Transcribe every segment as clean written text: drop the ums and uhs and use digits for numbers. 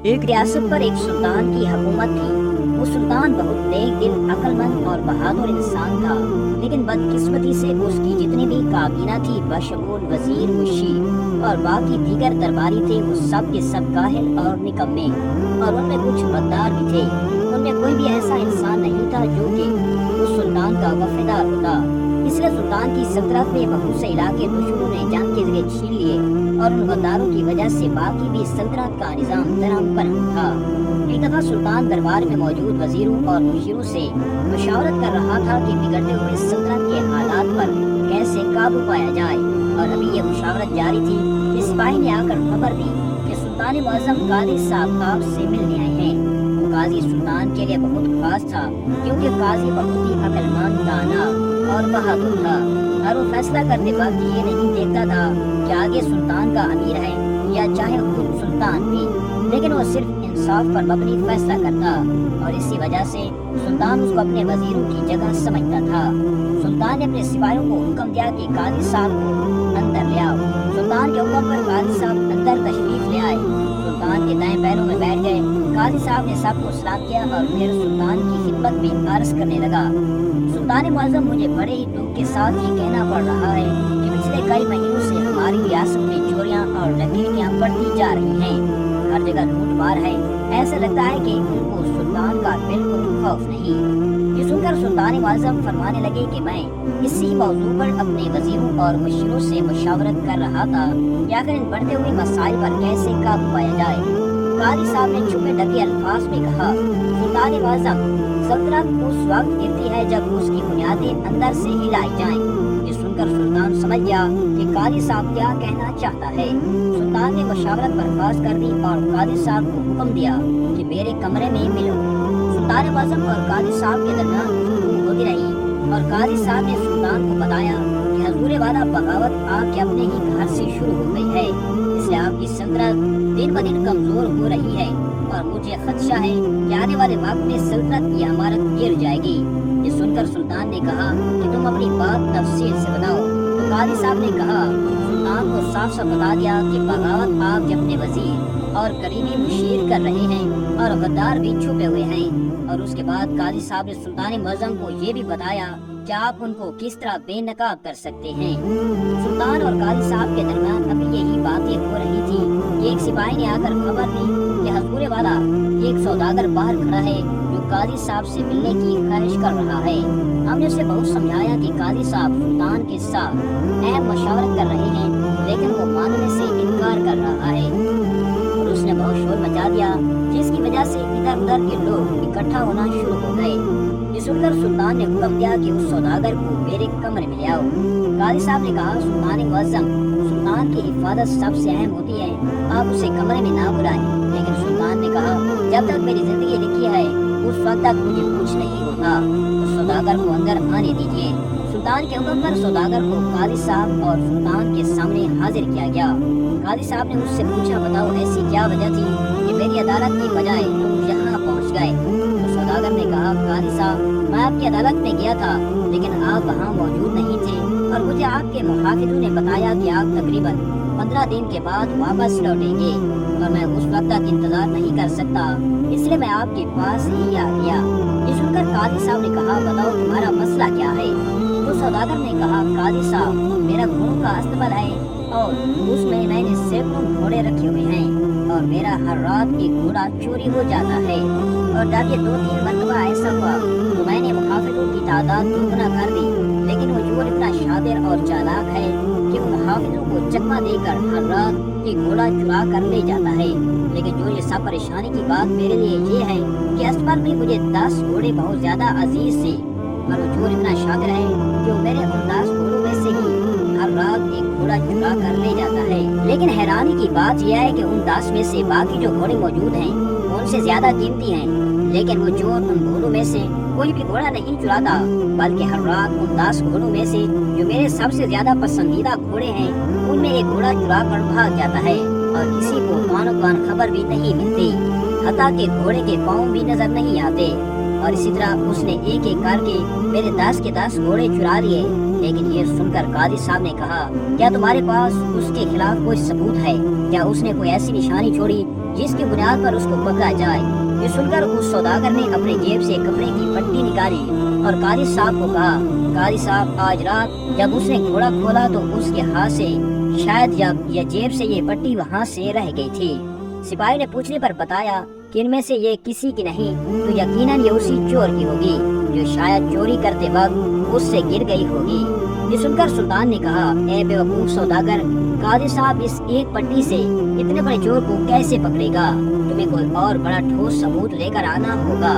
ایک ریاست پر ایک سلطان کی حکومت تھی۔ وہ سلطان بہت نیک دل، عقلمند اور بہادر انسان تھا، لیکن بدقسمتی سے اس کی جتنی بھی کابینہ تھی بشمول وزیر، مشیر اور باقی دیگر درباری تھے، وہ سب کے سب کاہل اور نکمے، اور ان میں کچھ غدار بھی تھے۔ ان میں کوئی بھی ایسا انسان نہیں تھا جو کہ اس سلطان کا وفادار ہوتا۔ اس لیے سلطان کی سلطنت میں بہت سے علاقے دشمنوں نے جنگ کے ذریعے چھین لیے، اور ان غداروں کی وجہ سے باقی بھی سلطنت کا نظام درہم برہم تھا۔ ایک دفعہ سلطان دربار میں موجود وزیروں اور مشیروں سے مشاورت کر رہا تھا کہ بگڑتے ہوئے سلطنت کے حالات پر کیسے قابو پایا جائے، اور ابھی یہ مشاورت جاری تھی کہ سپاہی نے آ کر خبر دی کہ سلطان معظم قاضی صاحب آپ سے ملنے آئے ہیں۔ وہ قاضی سلطان کے لیے بہت خاص تھا، کیونکہ قاضی بہت ہی عقلمند، دانا اور بہادر تھا، اور وہ فیصلہ کرتے وقت یہ نہیں دیکھتا تھا کہ آگے سلطان کا امیر ہے یا چاہے خود سلطان بھی، لیکن وہ صرف انصاف پر مبنی فیصلہ کرتا، اور اسی وجہ سے سلطان اس کو اپنے وزیروں کی جگہ سمجھتا تھا۔ سلطان نے اپنے سپاہیوں کو حکم دیا کہ قاضی صاحب کو اندر لے آؤ۔ سلطان کے حکم پر قاضی صاحب اندر تشریف لے آئے۔ سلطان کے دائیں پیروں میں بیٹھ گئے۔ قاضی صاحب نے سب کو سلام کیا اور پھر سلطان کی خدمت میں عرض کرنے لگا، سلطان معظم، مجھے بڑے ہی دکھ کے ساتھ یہ کہنا پڑ رہا ہے کہ پچھلے کئی مہینوں سے ہماری ریاست میں چوریاں اور ڈکیتیاں بڑھتی جا رہی ہیں۔ ہر جگہ لوٹ مار ہے، ایسا لگتا ہے کہ ان کو سلطان کا بالکل خوف نہیں۔ یہ سن کر سلطان معظم فرمانے لگے کہ میں اسی موضوع پر اپنے وزیروں اور مشیروں سے مشاورت کر رہا تھا کہ آخر ان بڑھتے ہوئے مسائل پر کیسے قابو پایا جائے۔ قاضی صاحب نے چھپے ڈھکے الفاظ میں کہا، سلطان معظم، سلطنت اس وقت گرتی ہے جب اس کی بنیادیں اندر سے ہلائی جائیں۔ یہ سن کر سلطان سمجھ گیا کہ قاضی صاحب کیا کہنا چاہتا ہے۔ سلطان نے مشاورت برخاست کر دی اور قاضی صاحب کو حکم دیا کہ میرے کمرے میں ملو۔ سلطان معظم اور قاضی صاحب کے درمیان گفتگو ہوتی رہی، اور قاضی صاحب نے سلطان کو بتایا کہ حضور والا بغاوت آپ کے اپنے ہی گھر سے شروع ہو گئی ہے، اس لیے آپ کی سلطنت دن بدن کمزور ہو رہی ہے، اور مجھے خدشہ ہے کہ آنے والے وقت میں سلطنت کی عمارت گر جائے گی۔ یہ سن کر سلطان نے کہا کہ تم اپنی بات تفصیل سے بتاؤ۔ تو قاضی صاحب نے کہا، سلطان کو صاف صاف بتا دیا کہ بغاوت آپ کے اپنے وزیر اور قریبی مشیر کر رہے ہیں، اور غدار بھی چھپے ہوئے ہیں۔ اور اس کے بعد قاضی صاحب نے سلطان معظم کو یہ بھی بتایا کہ آپ ان کو کس طرح بے نقاب کر سکتے ہیں۔ سلطان اور قاضی صاحب کے درمیان ابھی یہی باتیں ہو رہی تھی کہ ایک سپاہی نے آ کر خبر دی کہ حضور والا ایک سوداگر باہر کھڑا ہے جو قاضی صاحب سے ملنے کی خواہش کر رہا ہے۔ ہم نے اسے بہت سمجھایا کہ قاضی صاحب سلطان کے ساتھ اہم مشاورت کر رہے ہیں، لیکن وہ ماننے سے انکار کر رہا ہے، اور اس نے بہت شور مچا دیا، جس کی وجہ سے ادھر ادھر کے لوگ اکٹھا ہونا شروع ہو گئے۔ یہ سن کر سلطان نے حکم دیا کہ اس سوداگر کو میرے کمرے میں لے آؤ۔ قاضی صاحب نے کہا، سلطان معظم، سلطان کی حفاظت سب سے اہم ہوتی ہے، آپ اسے کمرے میں نہ بلائیں۔ لیکن سلطان نے کہا، جب تک میری زندگی لکھی ہے اس وقت تک مجھے کچھ نہیں ہوتا، تو سوداگر کو اندر آنے دیجیے۔ سلطان کے حکم پر سوداگر کو قاضی صاحب اور سلطان کے سامنے حاضر کیا گیا۔ قاضی صاحب نے اس سے پوچھا، بتاؤ ایسی کیا وجہ تھی کہ میری عدالت کی بجائے تم یہاں پہنچ گئے؟ تو سوداگر نے کہا، قاضی صاحب، میں آپ کی عدالت میں گیا تھا، لیکن آپ وہاں موجود نہیں تھے، اور مجھے آپ کے محافظوں نے بتایا کہ آپ تقریباً 15 دن کے بعد واپس لوٹیں گے، اور میں اس وقت تک انتظار نہیں کر سکتا، اس لیے میں آپ کے پاس ہی آ گیا۔ یہ سن کر قاضی صاحب نے کہا، بتاؤ تمہارا مسئلہ کیا ہے؟ تو سوداگر نے کہا، قاضی صاحب، میرا گھوڑوں کا استبل ہے، اور اس میں نے سینکڑوں گھوڑے رکھے ہوئے ہیں، اور میرا ہر رات ایک گھوڑا چوری ہو جاتا ہے، اور جب یہ 2-3 مرتبہ ایسا ہوا تو میں نے محافظوں کی تعداد دوگنا کر دی، لیکن وہ چور اتنا شاطر اور چالاک ہے کہ وہ محافظوں کو چکما دے کر ہر رات ایک گھوڑا چرا کر لے جاتا ہے۔ لیکن جو یہ سب پریشانی کی بات میرے لیے یہ ہے کہ استبل میں مجھے 10 گھوڑے بہت زیادہ عزیز تھے، اور وہ چور اتنا شاطر ہے کہ وہ میرے ان 10 گھوڑوں میں سے ہی ہر رات ایک گھوڑا چرا کر لے جاتا ہے۔ لیکن حیرانی کی بات یہ ہے کہ ان 10 میں سے باقی جو گھوڑے موجود ہیں ان سے زیادہ قیمتی ہیں، لیکن وہ چور ان گھوڑوں میں سے کوئی بھی گھوڑا نہیں چراتا، بلکہ ہر رات ان 10 گھوڑوں میں سے جو میرے سب سے زیادہ پسندیدہ گھوڑے ہیں ان میں ایک گھوڑا چرا کر بھاگ جاتا ہے، اور کسی کو کان خبر بھی نہیں ملتی۔ حتیٰ کہ گھوڑے کے پاؤں بھی نظر نہیں آتے، اور اسی طرح اس نے ایک ایک کر کے میرے 10 کے 10 گھوڑے چرا لیے۔ لیکن یہ سن کر قاضی صاحب نے کہا، کیا تمہارے پاس اس کے خلاف کوئی ثبوت ہے؟ کیا اس نے کوئی ایسی نشانی چھوڑی جس کی بنیاد پر اس کو پکڑا جائے؟ یہ سن کر اس سوداگر نے اپنے جیب سے کپڑے کی پٹی نکالی اور قاضی صاحب کو کہا، قاضی صاحب آج رات جب اس نے گھوڑا کھولا تو اس کے ہاتھ سے شاید یا جیب سے یہ پٹی وہاں سے رہ گئی تھی۔ سپاہی نے پوچھنے پر بتایا کہ ان میں سے یہ کسی کی نہیں تو یقیناً یہ اسی چور کی ہوگی جو شاید چوری کرتے وقت اس سے گر گئی ہوگی۔ یہ سن کر سلطان نے کہا، اے بے وقوف سوداگر، قاضی صاحب اس ایک پٹی سے اتنے بڑے چور کو کیسے پکڑے گا؟ تمہیں کوئی اور بڑا ٹھوس ثبوت لے کر آنا ہوگا۔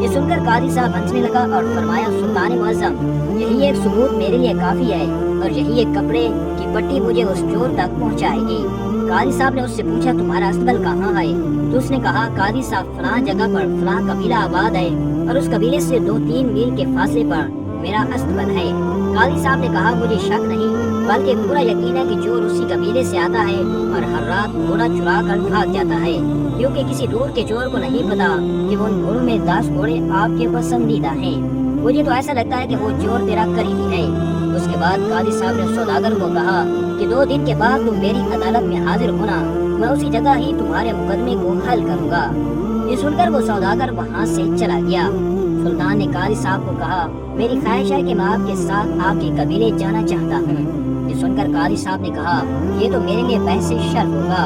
یہ سن کر قاضی صاحب ہنسنے لگا اور فرمایا، سلطان معظم، یہی ایک ثبوت میرے لیے کافی ہے اور یہی ایک کپڑے کی پٹی مجھے اس چور تک پہنچائے گی۔ قاضی صاحب نے اس سے پوچھا، تمہارا استبل کہاں ہے؟ تو اس نے کہا، قاضی صاحب فلاں جگہ پر فلاں قبیلہ آباد ہے اور اس قبیلے سے 2-3 میل کے فاصلے پر میرا استبل ہے۔ قاضی صاحب نے کہا، مجھے شک نہیں بلکہ پورا یقین ہے کہ چور اسی قبیلے سے آتا ہے اور ہر رات گھوڑا چرا کر بھاگ جاتا ہے، کیونکہ کسی دور کے چور کو نہیں پتا کہ ان گھوڑوں میں 10 گھوڑے آپ کے پسندیدہ ہیں۔ مجھے تو ایسا لگتا ہے کہ وہ چور تیرا قریبی ہے۔ اس کے بعد قاضی صاحب نے سوداگر کو کہا کہ 2 دن کے بعد تم میری عدالت میں حاضر ہونا، میں اسی جگہ ہی تمہارے مقدمے کو حل کروں گا۔ یہ سن کر وہ سوداگر وہاں سے چلا گیا۔ سلطان نے قاضی صاحب کو کہا، میری خواہش ہے کہ میں آپ کے ساتھ آپ کے قبیلے جانا چاہتا ہوں۔ یہ سن کر قاضی صاحب نے کہا، یہ تو میرے لیے بحث شرف ہوگا۔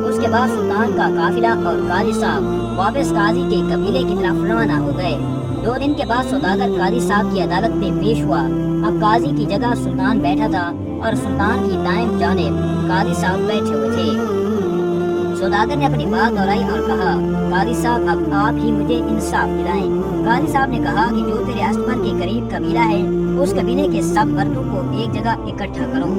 اس کے بعد سلطان کا قافلہ اور قاضی صاحب واپس قاضی کے قبیلے کی طرف روانہ ہو گئے۔ 2 دن کے بعد سوداگر قاضی صاحب کی عدالت میں پیش ہوا۔ اب قاضی کی جگہ سلطان بیٹھا تھا اور سلطان کی دائیں جانب قاضی صاحب بیٹھے ہوئے تھے۔ سوداگر نے اپنی بات دہرائی اور کہا، قاضی صاحب اب آپ ہی مجھے انصاف دلائیں۔ قاضی صاحب نے کہا کہ جو تیرے استبل کے قریب قبیلہ ہے اس قبیلے کے سب مردوں کو ایک جگہ اکٹھا کرو،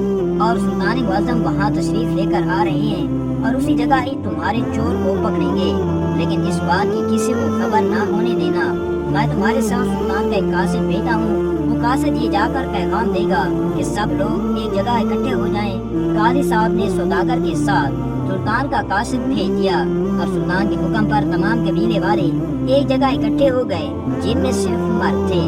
اور سلطان معظم وہاں تشریف لے کر آ رہے ہیں اور اسی جگہ ہی تمہارے چور کو پکڑیں گے، لیکن اس بات کی کسی کو خبر نہ ہونے دینا۔ میں تمہارے ساتھ سلطان کا ایک قاصد بھیجتا ہوں، وہ قاصد یہ جا کر پیغام دے گا کہ سب لوگ ایک جگہ اکٹھے ہو جائیں۔ قاضی صاحب نے سوداگر کے ساتھ سلطان کا قاصد بھیج دیا اور سلطان کے حکم پر تمام قبیلے والے ایک جگہ اکٹھے ہو گئے جن میں صرف مرد تھے۔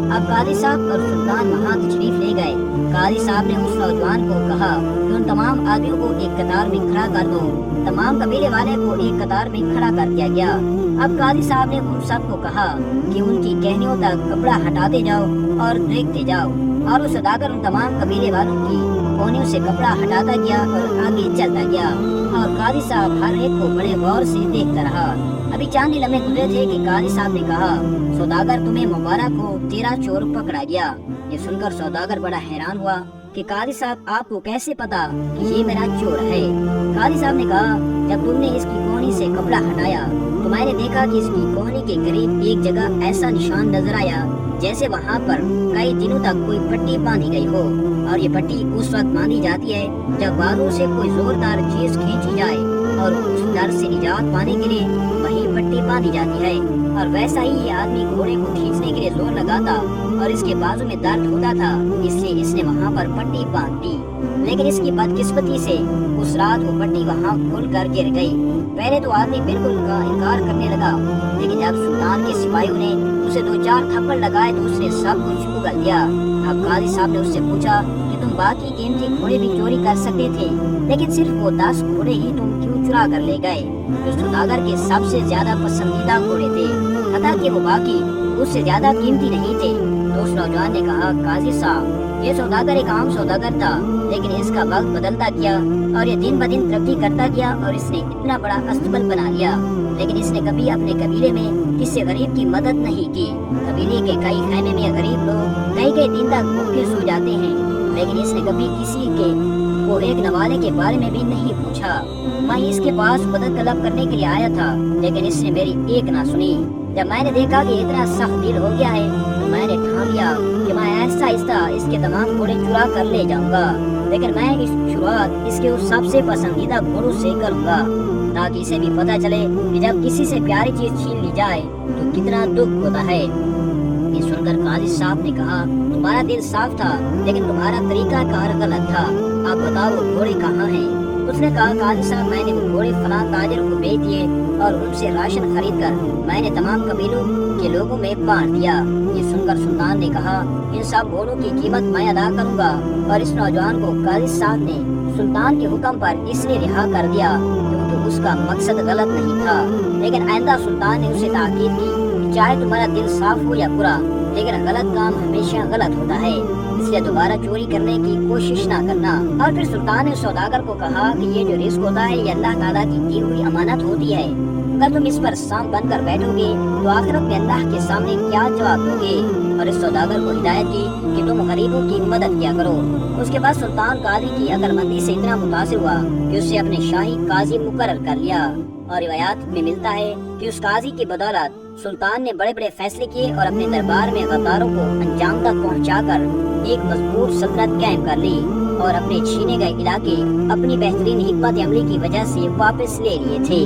اب قاضی صاحب اور سلطان وہاں تشریف لے گئے۔ قاضی صاحب نے اس نوجوان کو کہا کہ ان تمام آدمیوں کو ایک قطار میں کھڑا کر دو۔ تمام قبیلے والے کو ایک قطار میں کھڑا کر دیا گیا۔ اب قاضی صاحب نے ان سب کو کہا کہ ان کی کہنیوں تک کپڑا ہٹاتے جاؤ اور دیکھتے جاؤ، اور وہ سوداگر ان تمام قبیلے والوں کی کہنیوں سے کپڑا ہٹاتا گیا اور آگے چلتا گیا، اور قاضی صاحب ہر ایک کو بڑے غور سے دیکھتا رہا۔ ابھی چاند ہی لمحے گزرے تھے کہ قاضی صاحب نے کہا، سوداگر تمہیں مبارک ہو، تیرا چور پکڑا گیا۔ یہ سن کر سوداگر بڑا حیران ہوا کہ قاضی صاحب آپ کو کیسے پتا کہ یہ میرا چور ہے؟ قاضی صاحب نے کہا، جب تم نے اس کی کوہنی سے کپڑا ہٹایا تو میں نے دیکھا کہ اس کی کوہنی کے قریب ایک جگہ ایسا نشان نظر آیا جیسے وہاں پر کئی دنوں تک کوئی پٹی باندھی گئی ہو، اور یہ پٹی اس وقت باندھی جاتی ہے جب بازو سے کوئی زوردار چیز کھینچی جائے، اور اس ڈر سے نجات پانے کے لیے وہی پٹی باندھی جاتی ہے۔ اور ویسا ہی یہ آدمی گھوڑے کو کھینچنے کے لیے زور لگاتا اور اس کے بازو میں درد ہوتا تھا، اس لیے اس نے وہاں پر پٹی باندھ دی، لیکن اس کی بدقسمتی سے اس رات وہ پٹی وہاں کھل کر گر گئی۔ پہلے تو آدمی بالکل انکار کرنے لگا، لیکن جب سلطان کے سپاہیوں نے اسے 2-4 تھپڑ لگائے تو اس نے سب کچھ اگل دیا۔ اب قاضی صاحب نے اس سے پوچھا کہ تم باقی قیمتی گھوڑے بھی چوری کر سکتے تھے، لیکن صرف وہ 10 گھوڑے ہی تم کیوں چرا کر لے گئے جو سوداگر کے سب سے زیادہ پسندیدہ گھوڑے تھے، حتیٰ کہ وہ باقی اس سے زیادہ قیمتی نہیں تھے؟ تو اس نوجوان نے کہا، قاضی صاحب، یہ سوداگر ایک عام سوداگر تھا، لیکن اس کا وقت بدلتا گیا اور یہ دن بدن ترقی کرتا گیا اور اس نے اتنا بڑا استبل بنا لیا، لیکن اس نے کبھی اپنے قبیلے میں کسی غریب کی مدد نہیں کی۔ قبیلے کے کئی خیمے میں غریب لوگ کئی دن تک بھوکے سو جاتے ہیں، لیکن اس نے کبھی کسی کے کو ایک نوالے کے بارے میں بھی نہیں پوچھا۔ میں اس کے پاس مدد طلب کرنے کے لیے آیا تھا، لیکن اس نے میری ایک نہ سنی۔ جب میں نے دیکھا کہ اتنا سخت دل ہو گیا ہے تو میں نے ٹھان لیا کہ میں ایسا آہستہ اس کے تمام گھوڑے چرا کر لے جاؤں گا، لیکن میں اس شروعات اس کے اس سب سے پسندیدہ گھوڑوں سے کروں گا، تاکہ اسے بھی پتہ چلے کہ جب کسی سے پیاری چیز چھین لی جائے تو کتنا دکھ ہوتا ہے۔ یہ سن کر قاضی صاحب نے کہا، تمہارا دل صاف تھا لیکن تمہارا طریقہ کار غلط تھا۔ آپ بتاؤ وہ گھوڑے کہاں ہیں؟ اس نے کہا قاضی صاحب میں نے وہ گھوڑے فلاں تاجر کو بیچ دیے اور ان سے راشن خرید کر میں نے تمام قبیلوں کے لوگوں میں بانٹ دیا۔ یہ سن کر سلطان نے کہا ان سب گھوڑوں کی قیمت میں ادا کروں گا، اور اس نوجوان کو قاضی صاحب نے سلطان کے حکم پر اس لیے رہا کر دیا کیونکہ اس کا مقصد غلط نہیں تھا۔ لیکن آئندہ سلطان نے اسے تاکید کی کہ چاہے تمہارا دل صاف ہو یا برا، لیکن غلط کام ہمیشہ غلط ہوتا ہے، اس لیے دوبارہ چوری کرنے کی کوشش نہ کرنا۔ اور پھر سلطان نے سوداگر کو کہا کہ یہ جو رزق ہوتا ہے یہ اللہ تعالیٰ کی دی ہوئی امانت ہوتی ہے، اگر تم اس پر سانپ بن کر بیٹھو گے تو آخرت میں اللہ کے سامنے کیا جواب دو گے؟ اور اس سوداگر کو ہدایت دی کہ تم غریبوں کی مدد کیا کرو۔ اس کے بعد سلطان قاضی کی عقل مندی سے اتنا متاثر ہوا کہ اسے اپنے شاہی قاضی مقرر کر لیا، اور روایات میں ملتا ہے کہ اس قاضی کی بدولت سلطان نے بڑے بڑے فیصلے کیے اور اپنے دربار میں غداروں کو انجام تک پہنچا کر ایک مضبوط سلطنت قائم کر لی، اور اپنے چھینے گئے علاقے اپنی بہترین حکمت عملی کی وجہ سے واپس لے لیے تھے۔